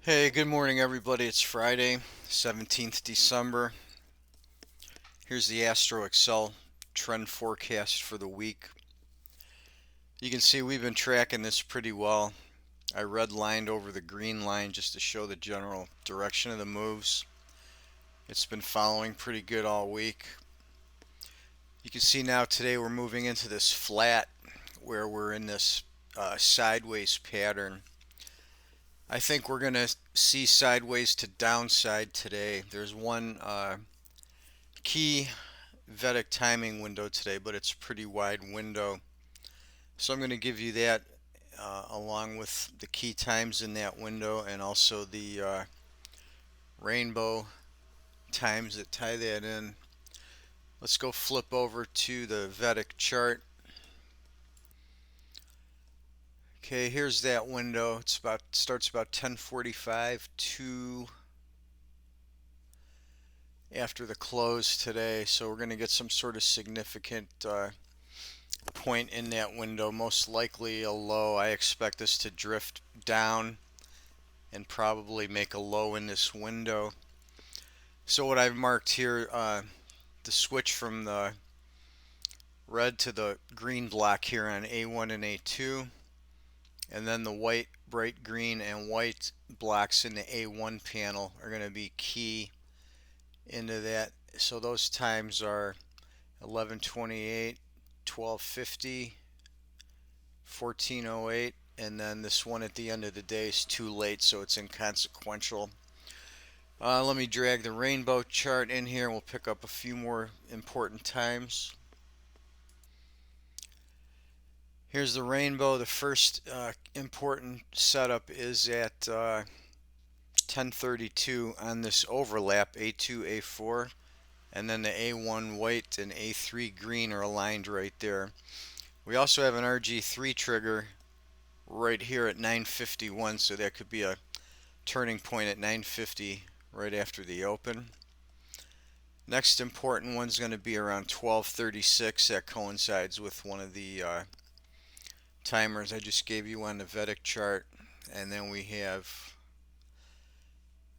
Hey, good morning, everybody. It's Friday, 17th December. Here's the Astro Excel trend forecast for the week. You can see we've been tracking this pretty well. I redlined over the green line just to show the general direction of the moves. It's been following pretty good all week. You can see now today we're moving into this flat where we're in this sideways pattern. I think we're going to see sideways to downside today. There's one key Vedic timing window today, but it's a pretty wide window. So I'm going to give you that along with the key times in that window and also the rainbow times that tie that in. Let's go flip over to the Vedic chart. Okay, here's that window. Starts about 10:45 to after the close today. So we're going to get some sort of significant point in that window, most likely a low. I expect this to drift down and probably make a low in this window. So what I've marked here, the switch from the red to the green block here on A1 and A2, and then the white, bright green and white blocks in the A1 panel are going to be key into that. So those times are 11:28, 12:50, 14:08, and then this one at the end of the day is too late, so it's inconsequential. Let me drag the rainbow chart in here and we'll pick up a few more important times. Here's the rainbow. The first important setup is at 10:32 on this overlap A2, A4, and then the A1 white and A3 green are aligned right there. We also have an RG3 trigger right here at 9:51, so that could be a turning point at 9:50 right after the open. Next important one's going to be around 12:36. That coincides with one of the timers I just gave you on the Vedic chart. And then we have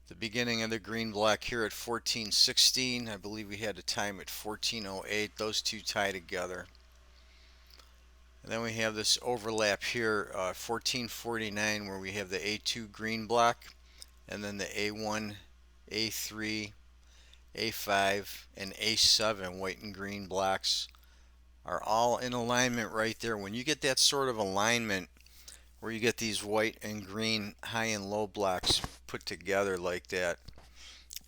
the beginning of the green block here at 14:16. I believe we had a time at 14:08. Those two tie together. And then we have this overlap here, 14:49, where we have the A2 green block, and then the A1, A3, A5, and A7 white and green blocks are all in alignment right there. When you get that sort of alignment where you get these white and green high and low blocks put together like that,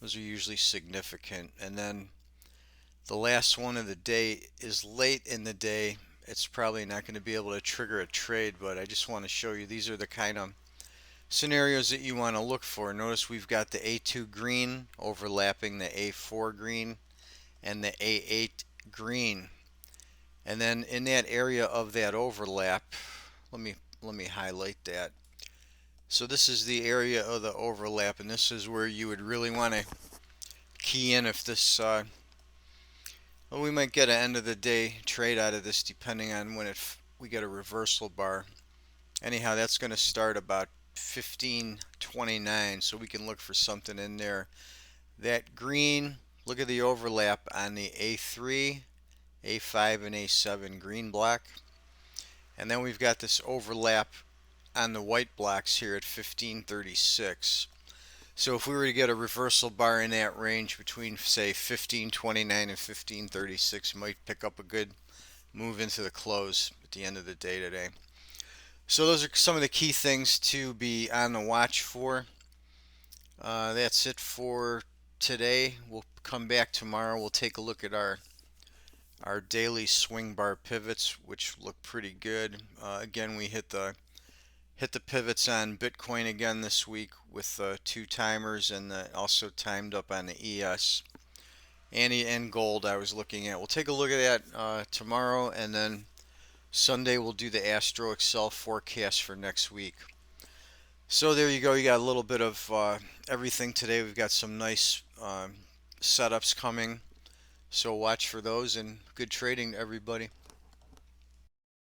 those are usually significant. And then the last one of the day is late in the day. It's probably not going to be able to trigger a trade, but I just want to show you these are the kind of scenarios that you want to look for. Notice we've got the A2 green overlapping the A4 green and the A8 green. And then in that area of that overlap, let me highlight that. So this is the area of the overlap, and this is where you would really want to key in if this well, we might get an end of the day trade out of this depending on when we get a reversal bar. Anyhow, that's going to start about 15:29, so we can look for something in there. That green, look at the overlap on the A3, A5, and A7 green block. And then we've got this overlap on the white blocks here at 15:36. So if we were to get a reversal bar in that range between, say, 15:29 and 15:36, might pick up a good move into the close at the end of the day today. So those are some of the key things to be on the watch for. That's it for today. We'll come back tomorrow. We'll take a look at our daily swing bar pivots, which look pretty good. Again, we hit the pivots on Bitcoin again this week with two timers, and also timed up on the ES and gold I was looking at. We'll take a look at that tomorrow, and then Sunday we'll do the Astro Excel forecast for next week. So there you go. You got a little bit of everything today. We've got some nice setups coming. So watch for those, and good trading to everybody.